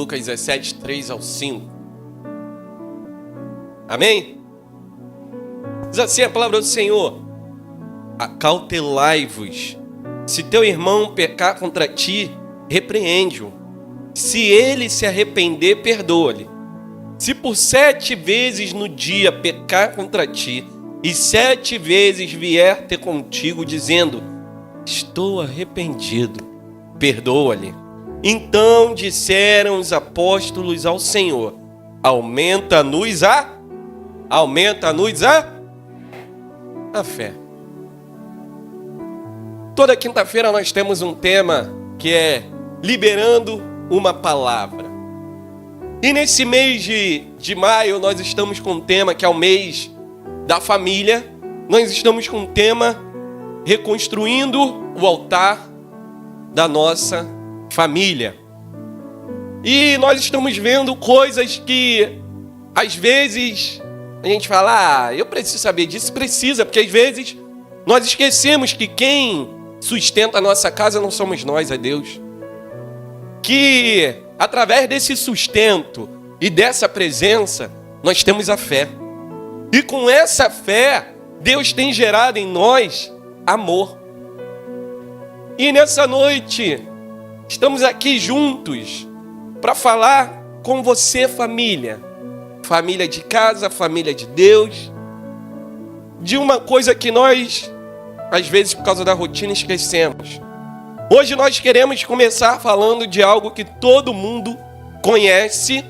Lucas 17, 3 ao 5. Amém? Diz assim a palavra do Senhor: acautelai-vos. Se teu irmão pecar contra ti, repreende-o. Se ele se arrepender, perdoa-lhe. Se por 7 vezes no dia pecar contra ti, e 7 vezes vier ter contigo, dizendo: estou arrependido, perdoa-lhe. Então disseram os apóstolos ao Senhor: aumenta-nos a fé. Toda quinta-feira nós temos um tema que é liberando uma palavra. E nesse mês de maio nós estamos com um tema que é o mês da família. Nós estamos com um tema reconstruindo o altar da nossa família. E nós estamos vendo coisas que às vezes a gente fala: eu preciso saber disso. Precisa, porque às vezes nós esquecemos que quem sustenta a nossa casa não somos nós, é Deus. Que através desse sustento e dessa presença, nós temos a fé. E com essa fé, Deus tem gerado em nós amor. E nessa noite, estamos aqui juntos para falar com você, família. Família de casa, família de Deus. De uma coisa que nós, às vezes, por causa da rotina, esquecemos. Hoje nós queremos começar falando de algo que todo mundo conhece,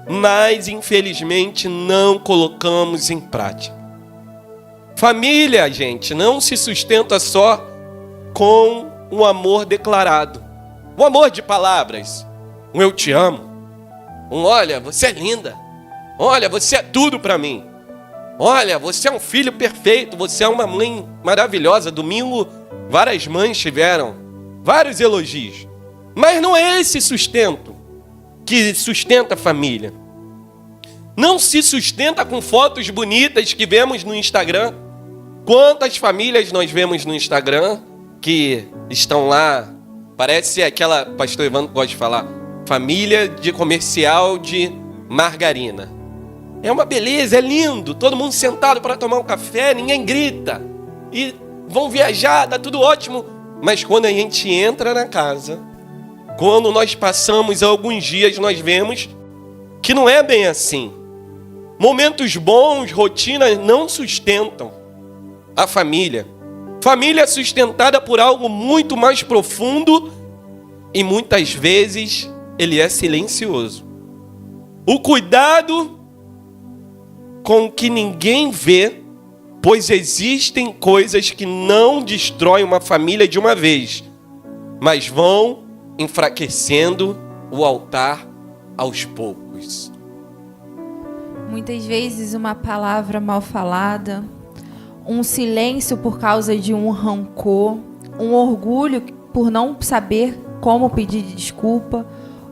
mas infelizmente não colocamos em prática. Família, gente, não se sustenta só com um amor declarado. Um amor de palavras. Um eu te amo. Um olha, você é linda. Olha, você é tudo para mim. Olha, você é um filho perfeito. Você é uma mãe maravilhosa. Domingo, várias mães tiveram vários elogios. Mas não é esse sustento que sustenta a família. Não se sustenta com fotos bonitas que vemos no Instagram. Quantas famílias nós vemos no Instagram que estão lá? Parece aquela, pastor Evandro gosta de falar, família de comercial de margarina. É uma beleza, é lindo. Todo mundo sentado para tomar um café, ninguém grita. E vão viajar, dá tudo ótimo. Mas quando a gente entra na casa, quando nós passamos alguns dias, nós vemos que não é bem assim. Momentos bons, rotinas não sustentam a família. Família é sustentada por algo muito mais profundo e muitas vezes ele é silencioso. O cuidado com o que ninguém vê, pois existem coisas que não destroem uma família de uma vez, mas vão enfraquecendo o altar aos poucos. Muitas vezes uma palavra mal falada, um silêncio por causa de um rancor, um orgulho por não saber como pedir desculpa,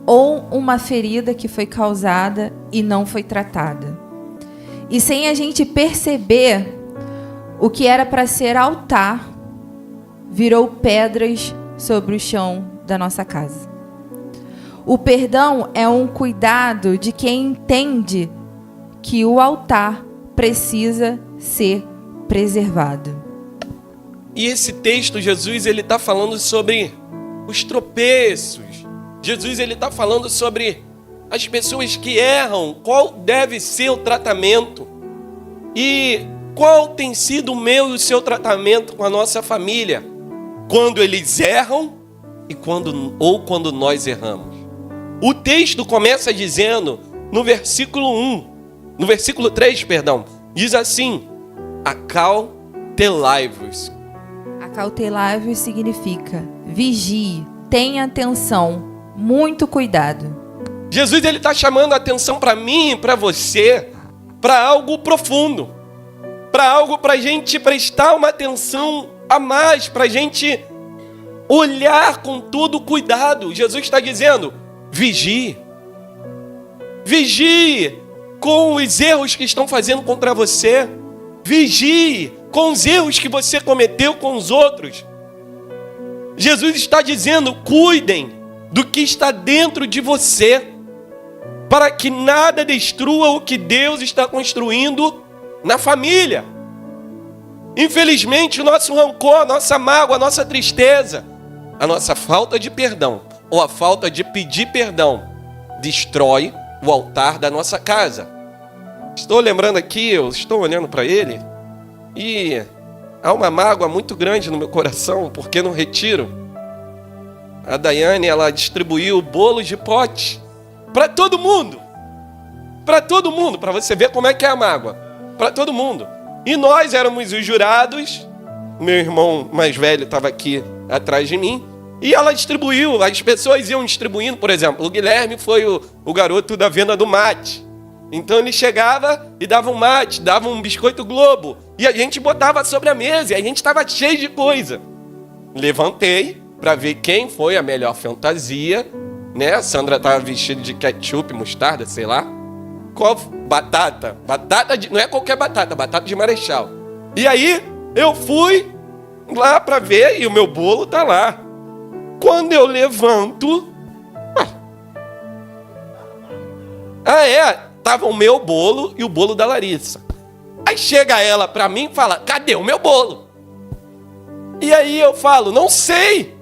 ou uma ferida que foi causada e não foi tratada. E sem a gente perceber, o que era para ser altar virou pedras sobre o chão da nossa casa. O perdão é um cuidado de quem entende que o altar precisa ser preservado. E esse texto, Jesus, ele está falando sobre os tropeços. Jesus, ele está falando sobre as pessoas que erram, qual deve ser o tratamento. E qual tem sido o meu e o seu tratamento com a nossa família? Quando eles erram quando nós erramos. O texto começa dizendo, no versículo 3, diz assim: acautelai-vos. Acautelai-vos significa vigie, tenha atenção, muito cuidado. Jesus, ele está chamando a atenção para mim e para você, para algo profundo, para algo para a gente prestar uma atenção a mais, para a gente olhar com todo cuidado. Jesus está dizendo: vigie. Vigie com os erros que estão fazendo contra você. Vigie com os erros que você cometeu com os outros. Jesus está dizendo: cuidem do que está dentro de você. para que nada destrua o que Deus está construindo na família. Infelizmente, o nosso rancor, a nossa mágoa, a nossa tristeza, a nossa falta de perdão ou a falta de pedir perdão destrói o altar da nossa casa. Estou lembrando aqui, eu estou olhando para ele e há uma mágoa muito grande no meu coração, porque no retiro, a Daiane, ela distribuiu bolos de pote para todo mundo. Para todo mundo, para você ver como é que é a mágoa. Para todo mundo. E nós éramos os jurados, o meu irmão mais velho estava aqui atrás de mim, e ela distribuiu, as pessoas iam distribuindo, por exemplo, o Guilherme foi o garoto da venda do mate. Então ele chegava e dava um mate, dava um biscoito Globo, e a gente botava sobre a mesa, e a gente estava cheio de coisa. Levantei para ver quem foi a melhor fantasia, né? A Sandra estava vestida de ketchup, mostarda, sei lá. Qual? Batata. Não é qualquer batata, batata de Marechal. E aí eu fui lá para ver e o meu bolo tá lá. Quando eu levanto, tava o meu bolo e o bolo da Larissa. Aí chega ela para mim e fala: cadê o meu bolo? E aí eu falo: não sei.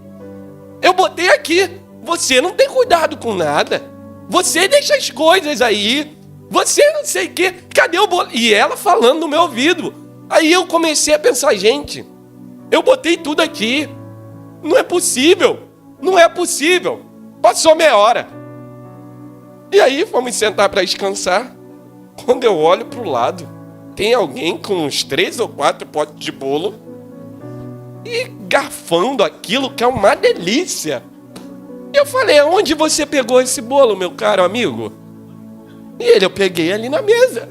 Eu botei aqui. Você não tem cuidado com nada. Você deixa as coisas aí. Você não sei o quê. Cadê o bolo? E ela falando no meu ouvido. Aí eu comecei a pensar: gente, eu botei tudo aqui. Não é possível. Não é possível. Passou meia hora. E aí fomos sentar para descansar. Quando eu olho para o lado, tem alguém com uns 3 ou 4 potes de bolo e garfando aquilo que é uma delícia. E eu falei: aonde você pegou esse bolo, meu caro amigo? E eu peguei ali na mesa.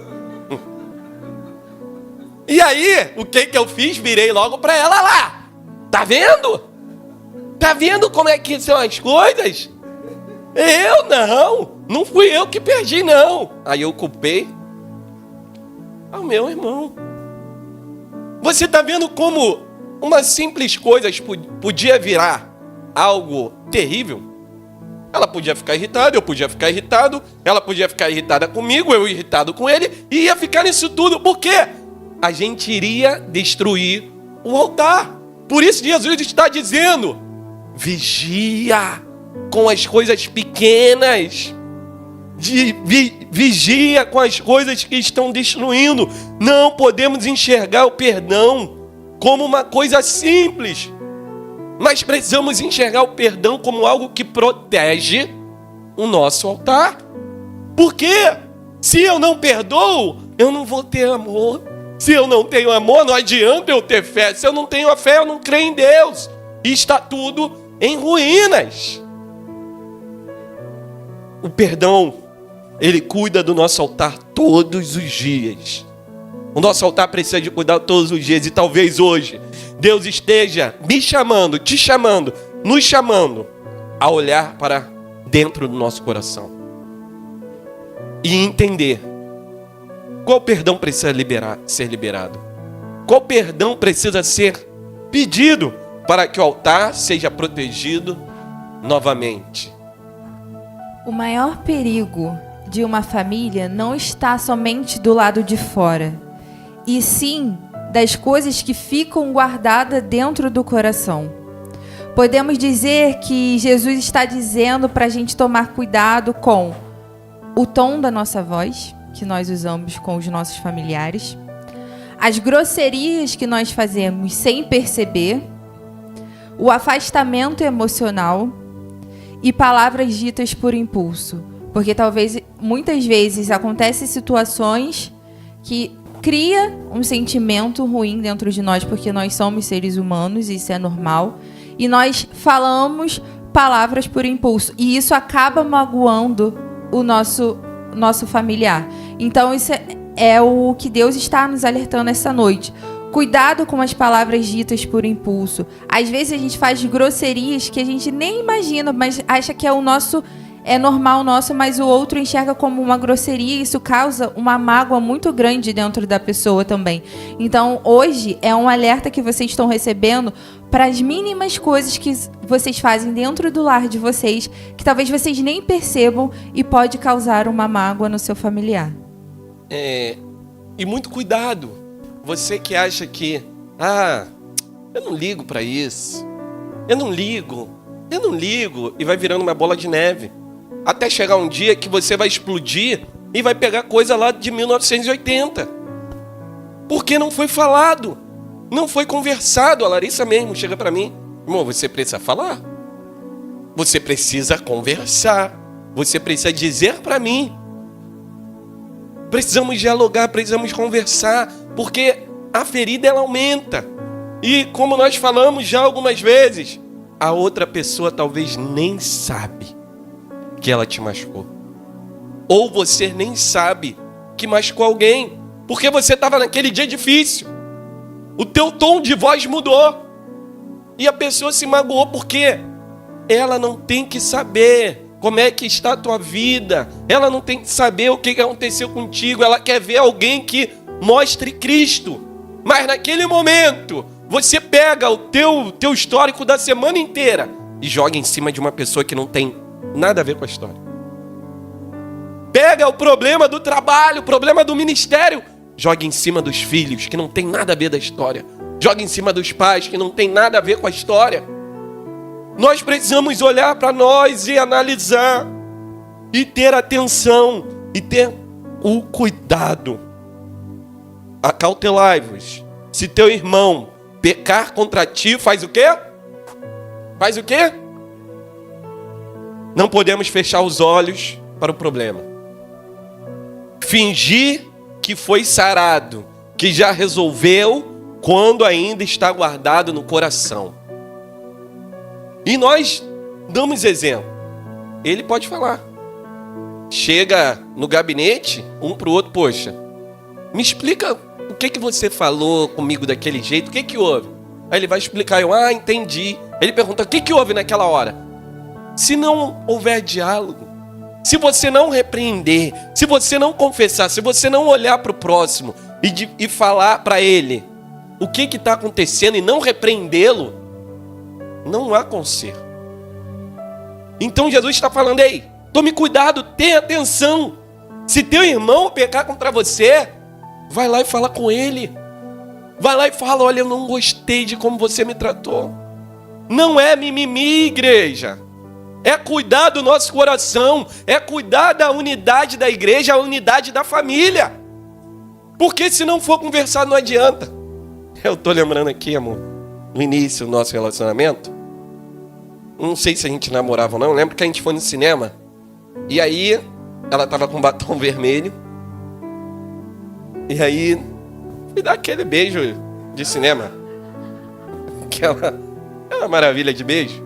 E aí, o que eu fiz? Virei logo para ela lá. Tá vendo? Tá vendo como é que são as coisas? Eu não fui eu que perdi, não. Aí eu culpei ao meu irmão. Você tá vendo como uma simples coisa podia virar algo terrível? Ela podia ficar irritada, eu podia ficar irritado, ela podia ficar irritada comigo, eu irritado com ele, e ia ficar nisso tudo. Por quê? A gente iria destruir o altar. Por isso Jesus está dizendo: vigia com as coisas pequenas. Vigia com as coisas que estão destruindo. Não podemos enxergar o perdão como uma coisa simples. Mas precisamos enxergar o perdão como algo que protege o nosso altar. Porque se eu não perdoo, eu não vou ter amor. Se eu não tenho amor, não adianta eu ter fé. Se eu não tenho a fé, eu não creio em Deus. E está tudo em ruínas. O perdão, ele cuida do nosso altar todos os dias. O nosso altar precisa de cuidar todos os dias. E talvez hoje Deus esteja me chamando, te chamando, nos chamando a olhar para dentro do nosso coração e entender qual perdão precisa ser liberado, qual perdão precisa ser pedido para que o altar seja protegido novamente. O maior perigo de uma família não está somente do lado de fora, e sim das coisas que ficam guardadas dentro do coração. Podemos dizer que Jesus está dizendo para a gente tomar cuidado com o tom da nossa voz, que nós usamos com os nossos familiares, as grosserias que nós fazemos sem perceber, o afastamento emocional e palavras ditas por impulso. Porque talvez, muitas vezes, acontecem situações que cria um sentimento ruim dentro de nós, porque nós somos seres humanos, isso é normal, e nós falamos palavras por impulso, e isso acaba magoando o nosso familiar. Então isso é o que Deus está nos alertando essa noite. Cuidado com as palavras ditas por impulso. Às vezes a gente faz grosserias que a gente nem imagina, mas acha que é o nosso é normal nosso, mas o outro enxerga como uma grosseria e isso causa uma mágoa muito grande dentro da pessoa também. Então, hoje é um alerta que vocês estão recebendo para as mínimas coisas que vocês fazem dentro do lar de vocês, que talvez vocês nem percebam e pode causar uma mágoa no seu familiar. E muito cuidado. Você que acha que, eu não ligo para isso. Eu não ligo, e vai virando uma bola de neve. Até chegar um dia que você vai explodir e vai pegar coisa lá de 1980. Porque não foi falado, não foi conversado. A Larissa mesmo chega para mim: irmão, você precisa falar. Você precisa conversar. Você precisa dizer para mim. Precisamos dialogar, precisamos conversar, porque a ferida ela aumenta. E como nós falamos já algumas vezes, a outra pessoa talvez nem sabe que ela te machucou. Ou você nem sabe que machucou alguém, porque você estava naquele dia difícil. O teu tom de voz mudou. E a pessoa se magoou porque ela não tem que saber como é que está a tua vida. Ela não tem que saber o que aconteceu contigo. Ela quer ver alguém que mostre Cristo. Mas naquele momento, você pega o teu histórico da semana inteira e joga em cima de uma pessoa que não tem nada a ver com a história. Pega o problema do trabalho, o problema do ministério, joga em cima dos filhos, que não tem nada a ver da história. Joga em cima dos pais, que não tem nada a ver com a história. Nós precisamos olhar para nós e analisar, e ter atenção, e ter o cuidado. Acautelai-vos. Se teu irmão pecar contra ti, faz o quê? Faz o quê? Não podemos fechar os olhos para o problema. Fingir que foi sarado, que já resolveu, quando ainda está guardado no coração. E nós damos exemplo. Ele pode falar. Chega no gabinete, um para o outro: poxa, me explica o que você falou comigo daquele jeito, o que houve? Aí ele vai explicar, entendi. Ele pergunta: o que houve naquela hora? Se não houver diálogo, se você não repreender, se você não confessar, se você não olhar para o próximo e falar para ele o que está acontecendo e não repreendê-lo, não há conserto. Então Jesus está falando: ei, tome cuidado, tenha atenção. Se teu irmão pecar contra você, vai lá e fala com ele. Vai lá e fala: olha, eu não gostei de como você me tratou. Não é mimimi, igreja. É cuidar do nosso coração. É cuidar da unidade da igreja, a unidade da família. Porque se não for conversar, não adianta. Eu estou lembrando aqui, amor, no início do nosso relacionamento. Não sei se a gente namorava ou não. Eu lembro que a gente foi no cinema. E aí, ela estava com batom vermelho. E aí, fui dar aquele beijo de cinema. Aquela maravilha de beijo.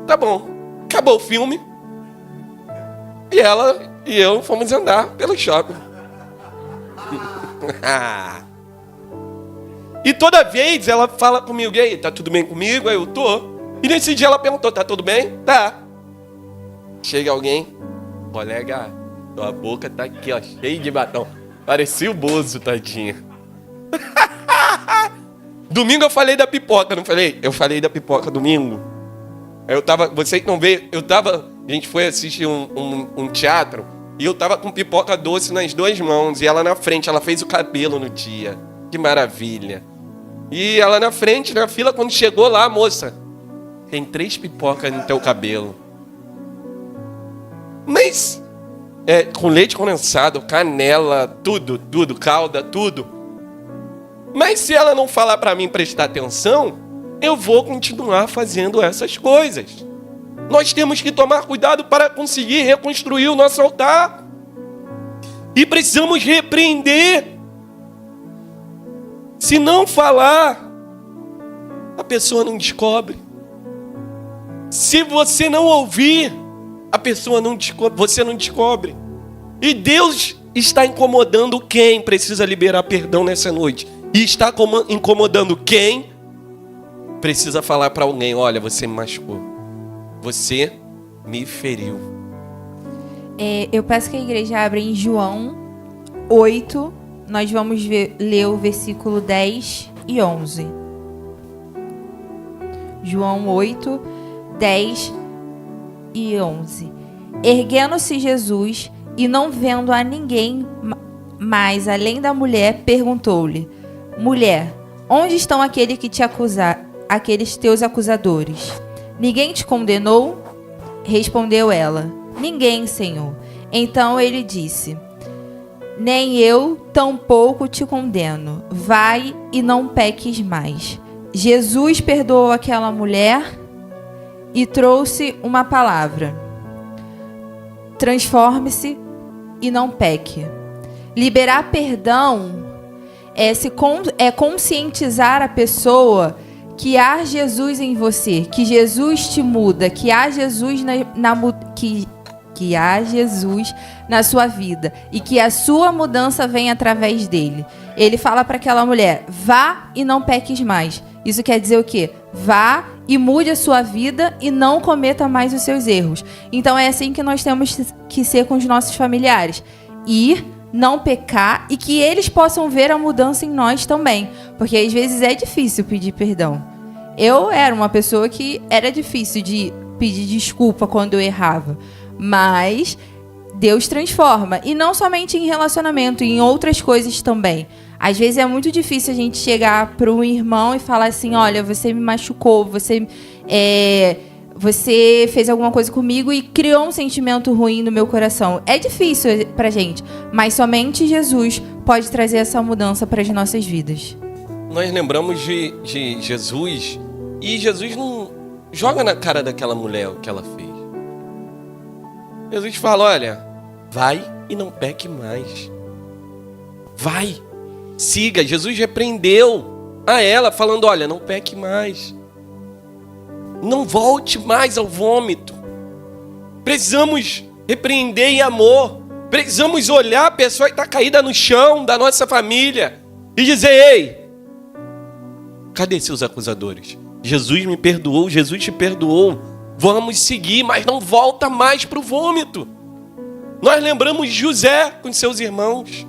Tá bom, acabou o filme. E ela e eu fomos andar pelo shopping. E toda vez ela fala comigo: e aí, tá tudo bem comigo? Aí eu tô. E nesse dia ela perguntou: tá tudo bem? Tá. Chega alguém: colega, tua boca tá aqui, ó, cheia de batom. Parecia o Bozo, tadinha. Domingo eu falei da pipoca, não falei? Eu falei da pipoca domingo. Eu tava, você que não veio, a gente foi assistir um teatro, e eu tava com pipoca doce nas duas mãos, e ela na frente, ela fez o cabelo no dia. Que maravilha. E ela na frente, na fila, quando chegou lá, moça, tem 3 pipocas no teu cabelo. Mas, com leite condensado, canela, tudo, calda, tudo. Mas se ela não falar para mim prestar atenção, eu vou continuar fazendo essas coisas. Nós temos que tomar cuidado para conseguir reconstruir o nosso altar. E precisamos repreender. Se não falar, a pessoa não descobre. Se você não ouvir, a pessoa não descobre, você não descobre. E Deus está incomodando quem precisa liberar perdão nessa noite. E está incomodando quem precisa falar para alguém: olha, você me machucou. Você me feriu. Eu peço que a igreja abra em João 8. Nós vamos ler o versículo 10 e 11. João 8, 10 e 11. Erguendo-se Jesus e não vendo a ninguém mais além da mulher, perguntou-lhe: Mulher, onde estão aqueles teus acusadores? Ninguém te condenou? Respondeu ela: Ninguém, Senhor. Então ele disse: Nem eu tampouco te condeno. Vai e não peques mais. Jesus perdoou aquela mulher e trouxe uma palavra: transforme-se e não peque. Liberar perdão é conscientizar a pessoa que há Jesus em você, que Jesus te muda, que há Jesus que há Jesus na sua vida e que a sua mudança vem através dele. Ele fala para aquela mulher: vá e não peques mais. Isso quer dizer o quê? Vá e mude a sua vida e não cometa mais os seus erros. Então é assim que nós temos que ser com os nossos familiares. Ir, não pecar e que eles possam ver a mudança em nós também. Porque às vezes é difícil pedir perdão. Eu era uma pessoa que era difícil de pedir desculpa quando eu errava. Mas Deus transforma. E não somente em relacionamento, em outras coisas também. Às vezes é muito difícil a gente chegar para um irmão e falar assim: olha, você me machucou, você fez alguma coisa comigo e criou um sentimento ruim no meu coração. É difícil pra gente, mas somente Jesus pode trazer essa mudança para as nossas vidas. Nós lembramos de Jesus, e Jesus não joga na cara daquela mulher o que ela fez. Jesus fala: olha, vai e não peque mais. Vai, siga. Jesus repreendeu a ela, falando: olha, não peque mais. Não volte mais ao vômito. Precisamos repreender em amor. Precisamos olhar a pessoa que está caída no chão da nossa família e dizer: ei, cadê seus acusadores? Jesus me perdoou, Jesus te perdoou. Vamos seguir, mas não volta mais para o vômito. Nós lembramos de José com seus irmãos.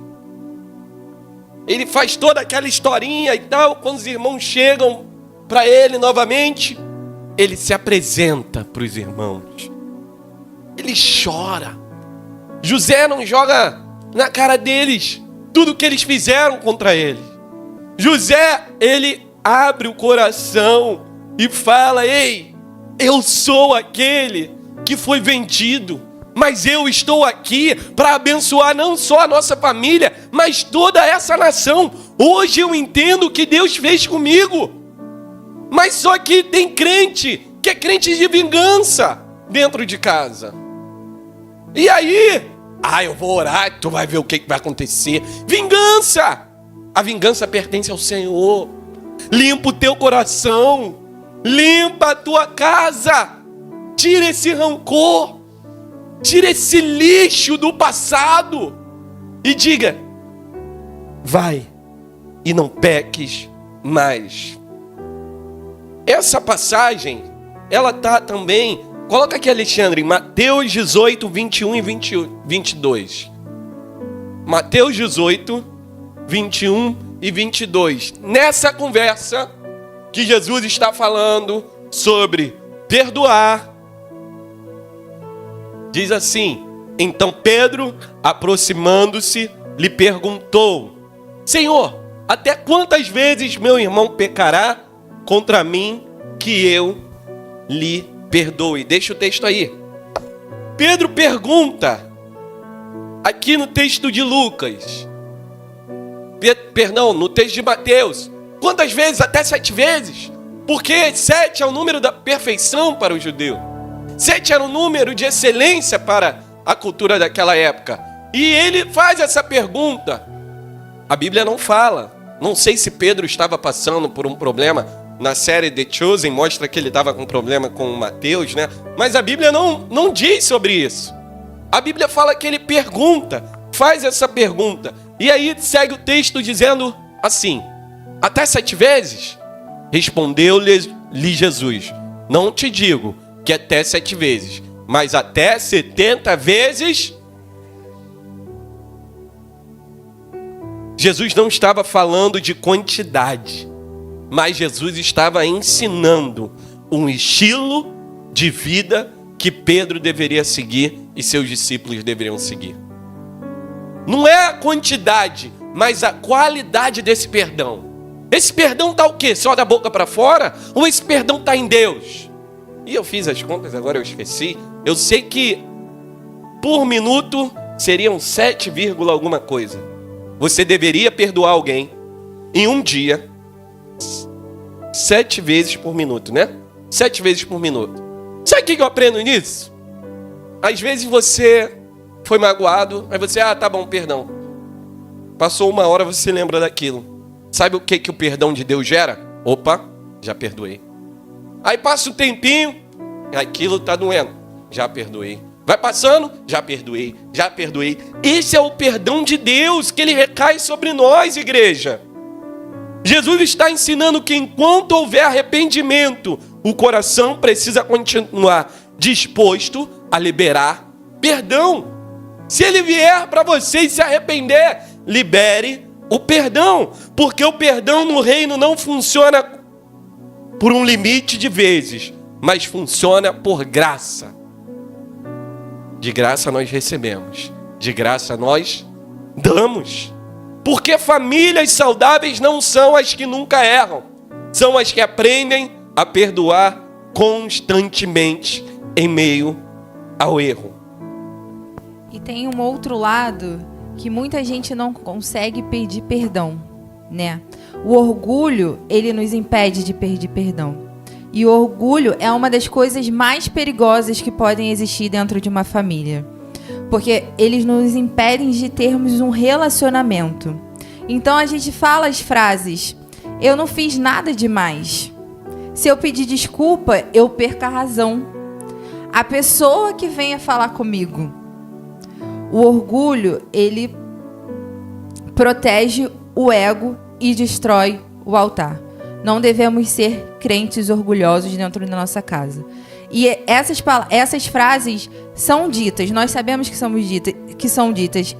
Ele faz toda aquela historinha e tal. Quando os irmãos chegam para ele novamente, ele se apresenta para os irmãos. Ele chora. José não joga na cara deles tudo que eles fizeram contra ele. José, ele abre o coração e fala: ei, eu sou aquele que foi vendido, mas eu estou aqui para abençoar não só a nossa família, mas toda essa nação. Hoje eu entendo o que Deus fez comigo. Mas só que tem crente que é crente de vingança dentro de casa. E aí, eu vou orar, tu vai ver o que vai acontecer. Vingança! A vingança pertence ao Senhor. Limpa o teu coração. Limpa a tua casa. Tira esse rancor. Tira esse lixo do passado. E diga: vai e não peques mais. Essa passagem, ela está também... Coloca aqui, Alexandre, Mateus 18, 21 e 22. Mateus 18, 21 e 22. Nessa conversa que Jesus está falando sobre perdoar, diz assim: então Pedro, aproximando-se, lhe perguntou: Senhor, até quantas vezes meu irmão pecará contra mim que eu lhe perdoe? Deixa o texto aí. Pedro pergunta, aqui no texto de Lucas, no texto de Mateus, quantas vezes? Até 7 vezes. Porque 7 é o número da perfeição para o judeu. 7 era o número de excelência para a cultura daquela época. E ele faz essa pergunta. A Bíblia não fala. Não sei se Pedro estava passando por um problema. Na série The Chosen mostra que ele estava com problema com Mateus, né? Mas a Bíblia não diz sobre isso. A Bíblia fala que ele pergunta, faz essa pergunta. E aí segue o texto dizendo assim: até 7 vezes? Respondeu-lhe Jesus: não te digo que até 7 vezes, mas até 70 vezes. Jesus não estava falando de quantidade, mas Jesus estava ensinando um estilo de vida que Pedro deveria seguir e seus discípulos deveriam seguir. Não é a quantidade, mas a qualidade desse perdão. Esse perdão está o quê? Só da boca para fora? Ou esse perdão está em Deus? E eu fiz as contas, agora eu esqueci. Eu sei que por minuto seriam 7, alguma coisa. Você deveria perdoar alguém em um dia 7 vezes por minuto, né? 7 vezes por minuto. Sabe o que eu aprendo nisso? Às vezes você foi magoado, aí você, tá bom, perdão. Passou 1 hora, você lembra daquilo. Sabe o que o perdão de Deus gera? Opa, já perdoei. Aí passa um tempinho, aquilo tá doendo. Já perdoei. Vai passando, já perdoei, já perdoei. Esse é o perdão de Deus que ele recai sobre nós, igreja. Jesus está ensinando que enquanto houver arrependimento, o coração precisa continuar disposto a liberar perdão. Se ele vier para você e se arrepender, libere o perdão. Porque o perdão no reino não funciona por um limite de vezes, mas funciona por graça. De graça nós recebemos, de graça nós damos. Porque famílias saudáveis não são as que nunca erram, são as que aprendem a perdoar constantemente em meio ao erro. E tem um outro lado que muita gente não consegue pedir perdão, né? O orgulho, ele nos impede de pedir perdão. E o orgulho é uma das coisas mais perigosas que podem existir dentro de uma família. Porque eles nos impedem de termos um relacionamento. Então a gente fala as frases: eu não fiz nada demais. Se eu pedir desculpa, eu perco a razão. A pessoa que venha falar comigo. O orgulho, ele protege o ego e destrói o altar. Não devemos ser crentes orgulhosos dentro da nossa casa. E essas frases são ditas, nós sabemos que são ditas,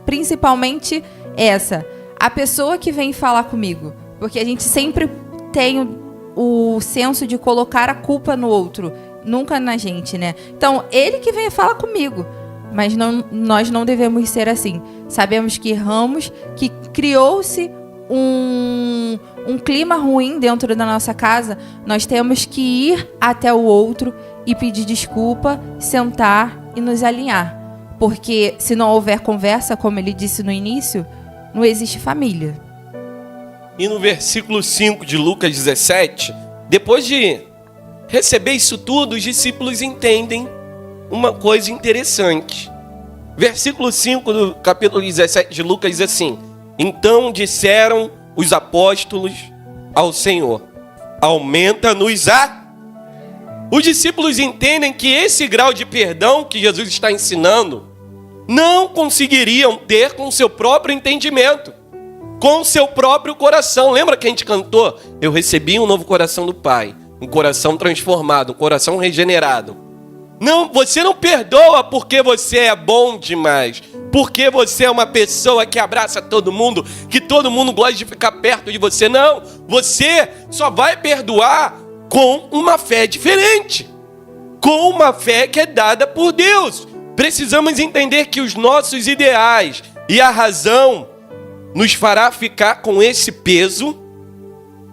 principalmente essa: a pessoa que vem falar comigo. Porque a gente sempre tem o senso de colocar a culpa no outro, nunca na gente, né? Então, ele que vem falar comigo. Mas nós não devemos ser assim. Sabemos que erramos, que criou-se um clima ruim dentro da nossa casa. Nós temos que ir até o outro e pedir desculpa, sentar e nos alinhar. Porque se não houver conversa, como ele disse no início, não existe família. E no versículo 5 de Lucas 17, depois de receber isso tudo, os discípulos entendem uma coisa interessante. Versículo 5 do capítulo 17 de Lucas diz assim: então disseram os apóstolos ao Senhor: aumenta-nos a... Os discípulos entendem que esse grau de perdão que Jesus está ensinando não conseguiriam ter com o seu próprio entendimento, com o seu próprio coração. Lembra que a gente cantou? Eu recebi um novo coração do Pai, um coração transformado, um coração regenerado. Não, você não perdoa porque você é bom demais, porque você é uma pessoa que abraça todo mundo, que todo mundo gosta de ficar perto de você. Não, você só vai perdoar com uma fé diferente, com uma fé que é dada por Deus. Precisamos entender que os nossos ideais e a razão nos fará ficar com esse peso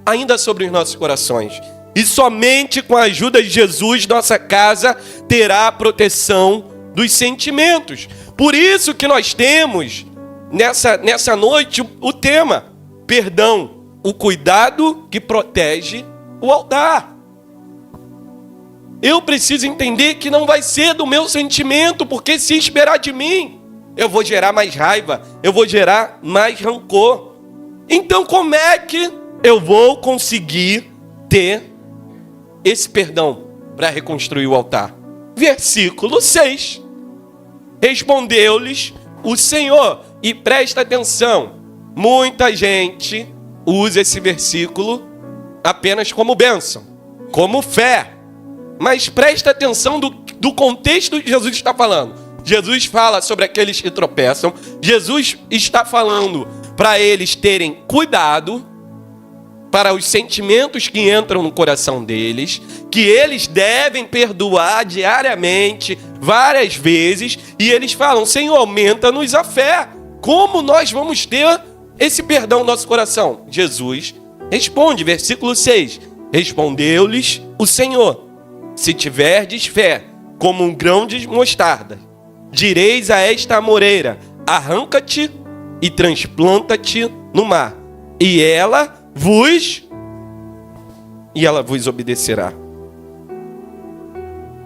ainda sobre os nossos corações. E somente com a ajuda de Jesus, nossa casa terá a proteção dos sentimentos. Por isso que nós temos, nessa noite, o tema: perdão, o cuidado que protege o altar. Eu preciso entender que não vai ser do meu sentimento, porque se esperar de mim, eu vou gerar mais raiva, eu vou gerar mais rancor. Então como é que eu vou conseguir ter esse perdão para reconstruir o altar? Versículo 6. Respondeu-lhes o Senhor. E presta atenção, muita gente usa esse versículo apenas como bênção, como fé. Mas presta atenção do contexto que Jesus está falando. Jesus fala sobre aqueles que tropeçam. Jesus está falando para eles terem cuidado para os sentimentos que entram no coração deles, que eles devem perdoar diariamente, várias vezes, e eles falam: Senhor, aumenta-nos a fé. Como nós vamos ter esse perdão no nosso coração? Jesus responde, versículo 6, respondeu-lhes o Senhor: se tiverdes fé como um grão de mostarda, direis a esta amoreira: arranca-te e transplanta-te no mar, e ela vos obedecerá.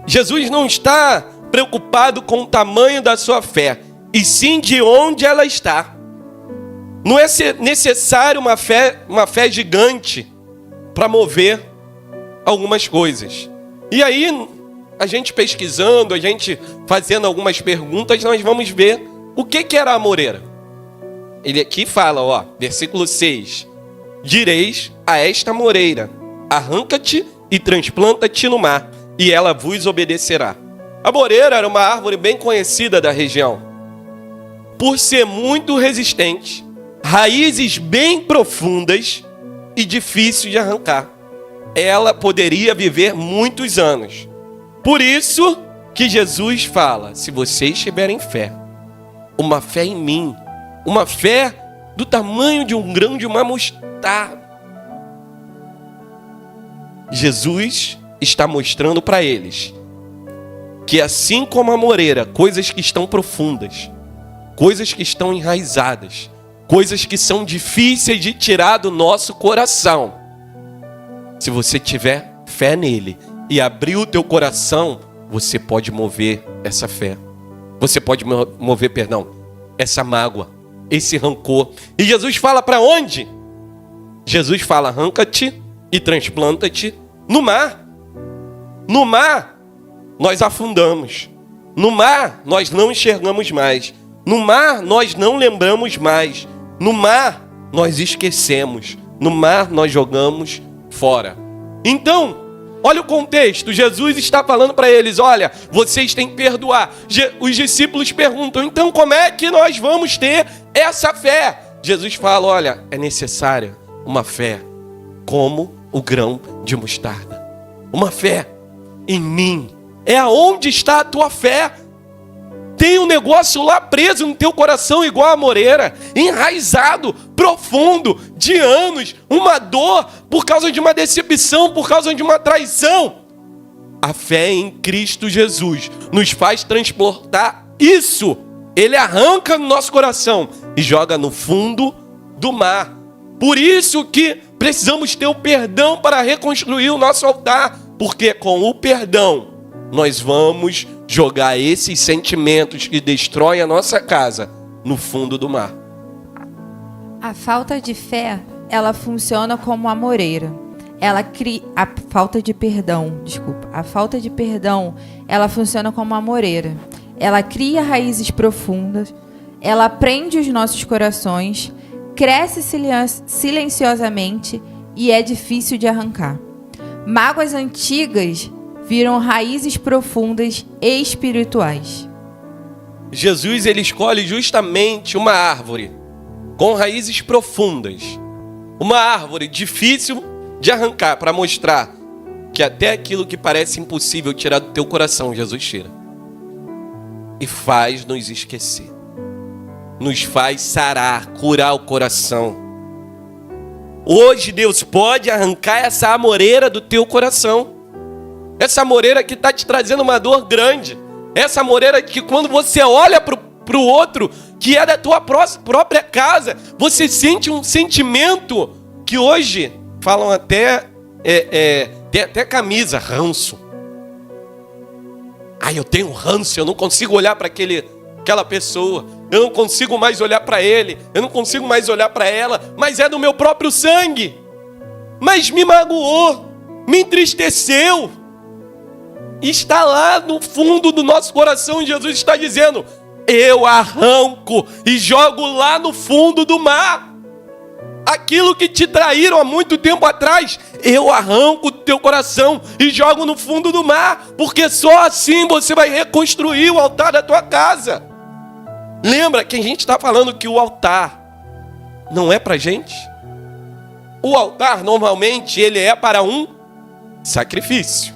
Jesus não está preocupado com o tamanho da sua fé, e sim de onde ela está. Não é necessário uma fé gigante para mover algumas coisas. E aí, a gente pesquisando, a gente fazendo algumas perguntas, nós vamos ver o que era a amoreira. Ele aqui fala, versículo 6, direis a esta amoreira: arranca-te e transplanta-te no mar, e ela vos obedecerá. A amoreira era uma árvore bem conhecida da região, por ser muito resistente, raízes bem profundas e difícil de arrancar. Ela poderia viver muitos anos. Por isso que Jesus fala: se vocês tiverem fé, uma fé em mim, uma fé do tamanho de um grão de uma mostarda. Jesus está mostrando para eles que, assim como a amoreira, coisas que estão profundas, coisas que estão enraizadas, coisas que são difíceis de tirar do nosso coração, se você tiver fé nele e abrir o teu coração, você pode mover essa fé. Você pode mover, essa mágoa, esse rancor. E Jesus fala para onde? Jesus fala: arranca-te e transplanta-te no mar. No mar, nós afundamos. No mar, nós não enxergamos mais. No mar, nós não lembramos mais. No mar, nós esquecemos. No mar, nós jogamos fora. Então, olha o contexto. Jesus está falando para eles: olha, vocês têm que perdoar. Os discípulos perguntam: então como é que nós vamos ter essa fé? Jesus fala: olha, é necessária uma fé como o grão de mostarda. Uma fé em mim. É aonde está a tua fé. Tem um negócio lá preso no teu coração igual a amoreira, enraizado, profundo, de anos, uma dor por causa de uma decepção, por causa de uma traição. A fé em Cristo Jesus nos faz transportar isso. Ele arranca no nosso coração e joga no fundo do mar. Por isso que precisamos ter o perdão para reconstruir o nosso altar, porque com o perdão nós vamos jogar esses sentimentos que destroem a nossa casa no fundo do mar. A falta de fé, ela funciona como a amoreira. Ela cria a falta de perdão, ela funciona como a amoreira. Ela cria raízes profundas, ela prende os nossos corações, cresce silenciosamente e é difícil de arrancar. Mágoas antigas viram raízes profundas e espirituais. Jesus, ele escolhe justamente uma árvore com raízes profundas, uma árvore difícil de arrancar, para mostrar que até aquilo que parece impossível tirar do teu coração, Jesus tira e faz nos esquecer, nos faz sarar, curar o coração. Hoje Deus pode arrancar essa amoreira do teu coração. Essa amoreira que está te trazendo uma dor grande. Essa amoreira que, quando você olha para o outro, que é da tua própria casa, você sente um sentimento que hoje falam até, tem até camisa, ranço. Eu tenho ranço, eu não consigo olhar para aquela pessoa. Eu não consigo mais olhar para ele. Eu não consigo mais olhar para ela. Mas é do meu próprio sangue. Mas me magoou, me entristeceu. Está lá no fundo do nosso coração. Jesus está dizendo: eu arranco e jogo lá no fundo do mar. Aquilo que te traíram há muito tempo atrás, eu arranco do teu coração e jogo no fundo do mar, porque só assim você vai reconstruir o altar da tua casa. Lembra que a gente está falando que o altar não é para gente? O altar, normalmente, ele é para um sacrifício.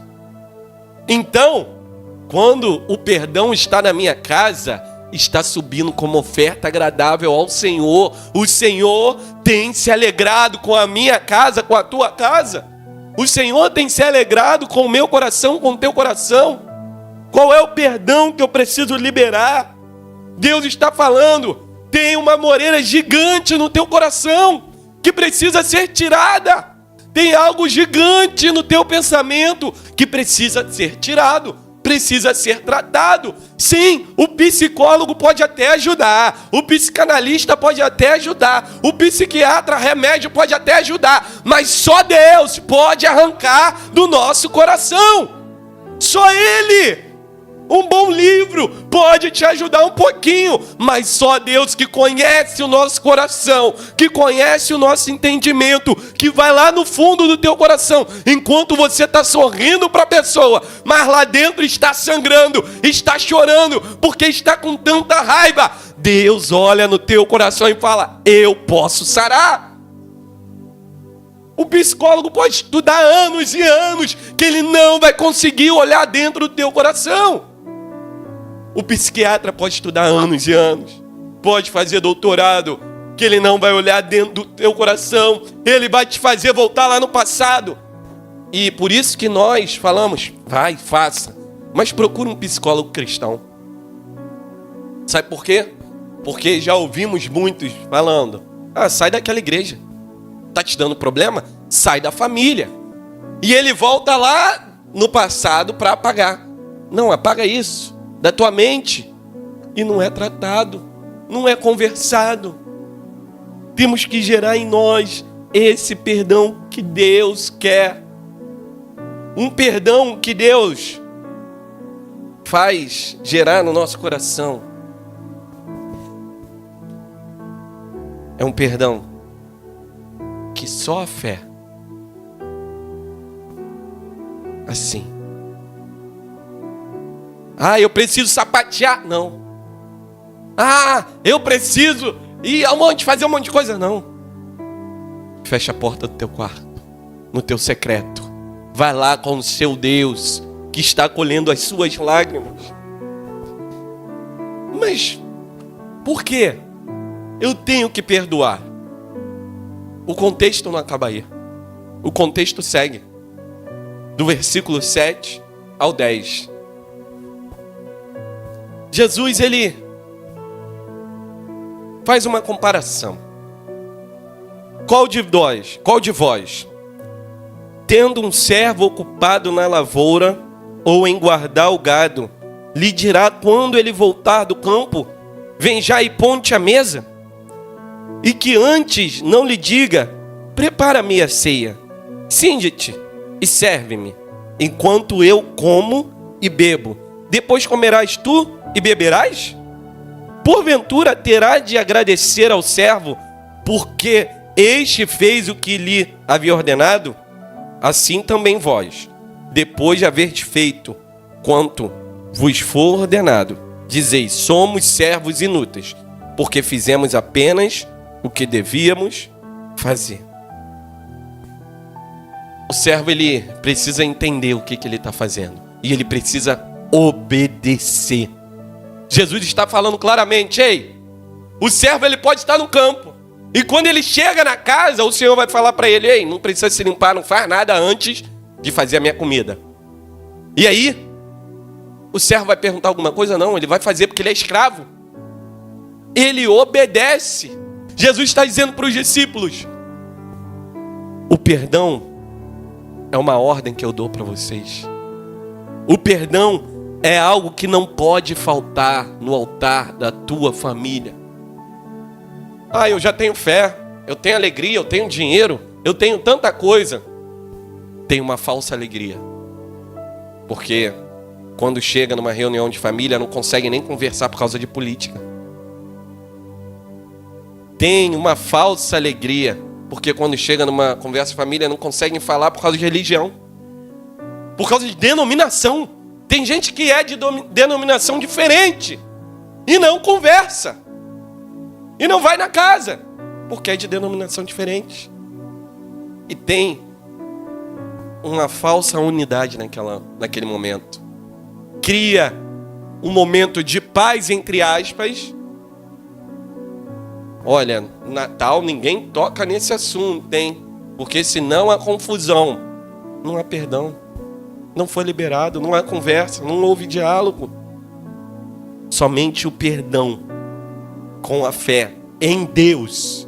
Então, quando o perdão está na minha casa, está subindo como oferta agradável ao Senhor. O Senhor tem se alegrado com a minha casa, com a tua casa. O Senhor tem se alegrado com o meu coração, com o teu coração. Qual é o perdão que eu preciso liberar? Deus está falando, tem uma moreira gigante no teu coração que precisa ser tirada. Tem algo gigante no teu pensamento que precisa ser tirado, precisa ser tratado. Sim, o psicólogo pode até ajudar, o psicanalista pode até ajudar, o psiquiatra, remédio pode até ajudar, mas só Deus pode arrancar do nosso coração. Só Ele. Um bom livro pode te ajudar um pouquinho, mas só Deus que conhece o nosso coração, que conhece o nosso entendimento, que vai lá no fundo do teu coração, enquanto você está sorrindo para a pessoa, mas lá dentro está sangrando, está chorando, porque está com tanta raiva. Deus olha no teu coração e fala, eu posso sarar. O psicólogo pode estudar anos e anos, que ele não vai conseguir olhar dentro do teu coração. O psiquiatra pode estudar anos e anos, pode fazer doutorado, que ele não vai olhar dentro do teu coração, ele vai te fazer voltar lá no passado. E por isso que nós falamos, vai, faça, mas procura um psicólogo cristão. Sabe por quê? Porque já ouvimos muitos falando, sai daquela igreja, tá te dando problema? Sai da família. E ele volta lá no passado para apagar. Não, apaga isso da tua mente. E não é tratado, não é conversado. Temos que gerar em nós esse perdão que Deus quer. Um perdão que Deus faz gerar no nosso coração. É um perdão que só a fé. Assim. Eu preciso sapatear. Não. Eu preciso ir fazer um monte de coisa. Não. Fecha a porta do teu quarto, no teu secreto. Vai lá com o seu Deus, que está colhendo as suas lágrimas. Mas, por quê? Eu tenho que perdoar. O contexto não acaba aí. O contexto segue. Do versículo 7 ao 10. Jesus, ele faz uma comparação. Qual de vós, tendo um servo ocupado na lavoura ou em guardar o gado, lhe dirá quando ele voltar do campo, vem já e ponte a mesa? E que antes não lhe diga, prepara-me a ceia, cinge-te e serve-me, enquanto eu como e bebo. Depois comerás tu e beberás? Porventura terá de agradecer ao servo, porque este fez o que lhe havia ordenado? Assim também vós, depois de haver feito quanto vos for ordenado, dizeis, somos servos inúteis, porque fizemos apenas o que devíamos fazer. O servo, ele precisa entender o que ele está fazendo. E ele precisa obedecer. Jesus está falando claramente, o servo, ele pode estar no campo. E quando ele chega na casa, o Senhor vai falar para ele, não precisa se limpar, não faz nada antes de fazer a minha comida. E aí, o servo vai perguntar alguma coisa? Não, ele vai fazer porque ele é escravo. Ele obedece. Jesus está dizendo para os discípulos, o perdão é uma ordem que eu dou para vocês. O perdão é algo que não pode faltar no altar da tua família. Eu já tenho fé, eu tenho alegria, eu tenho dinheiro, eu tenho tanta coisa. Tem uma falsa alegria. Porque quando chega numa reunião de família, não consegue nem conversar por causa de política. Tem uma falsa alegria, Porque quando chega numa conversa de família não conseguem falar por causa de religião. Por causa de denominação. Tem gente que é de denominação diferente e não conversa. E não vai na casa, porque é de denominação diferente. E tem uma falsa unidade naquele momento. Cria um momento de paz, entre aspas. Olha, Natal ninguém toca nesse assunto, hein? Porque senão há confusão. Não há perdão. Não foi liberado, não há conversa, não houve diálogo. Somente o perdão com a fé em Deus,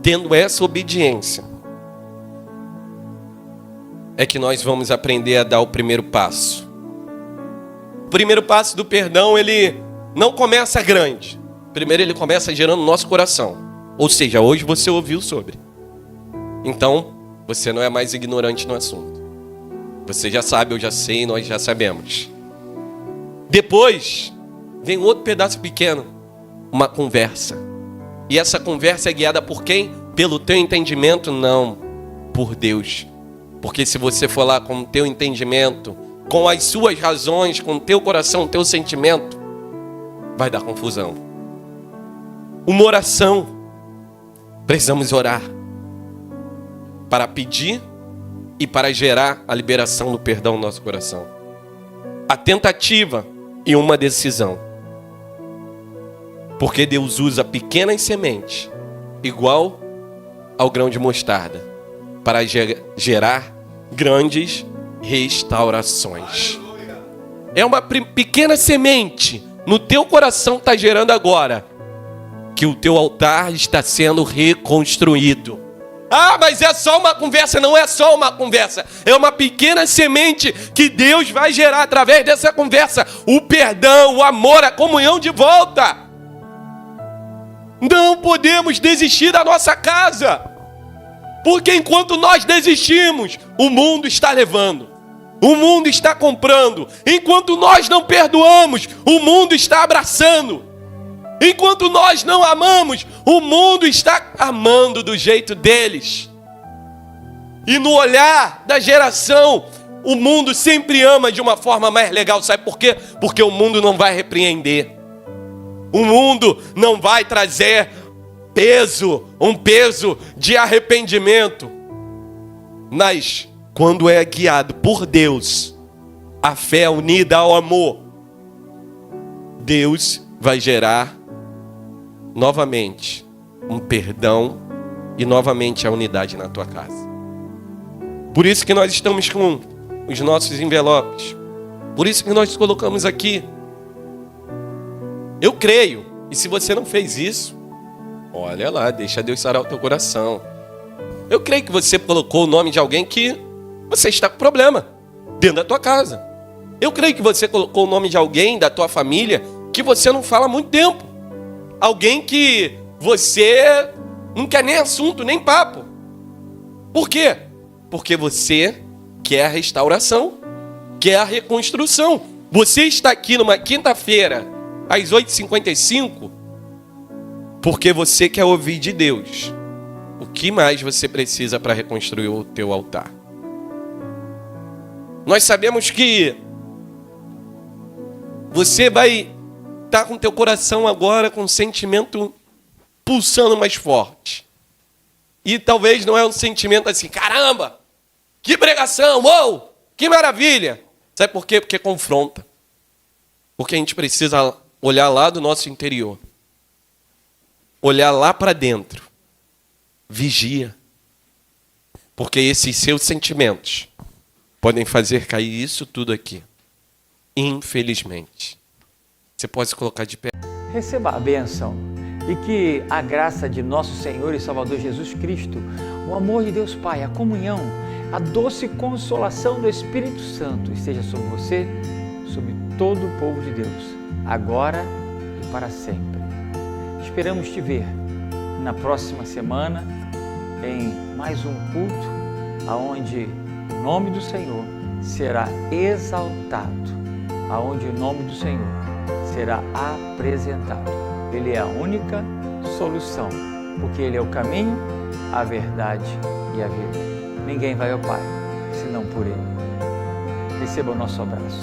tendo essa obediência, é que nós vamos aprender a dar o primeiro passo. O primeiro passo do perdão, ele não começa grande. Primeiro ele começa gerando no nosso coração. Ou seja, hoje você ouviu sobre. Então, você não é mais ignorante no assunto. Você já sabe, eu já sei, nós já sabemos. Depois, vem outro pedaço pequeno. Uma conversa. E essa conversa é guiada por quem? Pelo teu entendimento? Não, por Deus. Porque se você for lá com o teu entendimento, com as suas razões, com o teu coração, o teu sentimento, vai dar confusão. Uma oração. Precisamos orar para pedir e para gerar a liberação do perdão no nosso coração. A tentativa e uma decisão. Porque Deus usa pequenas sementes, igual ao grão de mostarda, para gerar grandes restaurações. É uma pequena semente no teu coração está gerando agora que o teu altar está sendo reconstruído. Ah, mas é só uma conversa. Não é só uma conversa. É uma pequena semente que Deus vai gerar através dessa conversa. O perdão, o amor, a comunhão de volta. Não podemos desistir da nossa casa. Porque enquanto nós desistimos, o mundo está levando. O mundo está comprando. Enquanto nós não perdoamos, o mundo está abraçando. Enquanto nós não amamos, o mundo está amando do jeito deles. E no olhar da geração, o mundo sempre ama de uma forma mais legal. Sabe por quê? Porque o mundo não vai repreender. O mundo não vai trazer um peso de arrependimento. Mas quando é guiado por Deus, a fé unida ao amor, Deus vai gerar novamente um perdão e novamente a unidade na tua casa. Por isso que nós estamos com os nossos envelopes. Por isso que nós colocamos aqui. Eu creio, e se você não fez isso, olha lá, deixa Deus sarar o teu coração. Eu creio que você colocou o nome de alguém que você está com problema dentro da tua casa. Eu creio que você colocou o nome de alguém da tua família que você não fala há muito tempo. Alguém que você não quer nem assunto, nem papo. Por quê? Porque você quer a restauração, quer a reconstrução. Você está aqui numa quinta-feira, às 8h55, porque você quer ouvir de Deus. O que mais você precisa para reconstruir o teu altar? Nós sabemos que você vai estar com o teu coração agora com um sentimento pulsando mais forte. E talvez não é um sentimento assim, caramba, que pregação, uou, que maravilha. Sabe por quê? Porque confronta. Porque a gente precisa olhar lá do nosso interior. Olhar lá para dentro. Vigia. Porque esses seus sentimentos podem fazer cair isso tudo aqui. Infelizmente. Você pode se colocar de pé. Receba a bênção e que a graça de nosso Senhor e Salvador Jesus Cristo, o amor de Deus Pai, a comunhão, a doce consolação do Espírito Santo esteja sobre você, sobre todo o povo de Deus, agora e para sempre. Esperamos te ver na próxima semana em mais um culto, aonde o nome do Senhor será exaltado, aonde o nome do Senhor será apresentado. Ele é a única solução porque Ele é o caminho, a verdade e a vida. Ninguém vai ao Pai, senão por Ele. Receba o nosso abraço.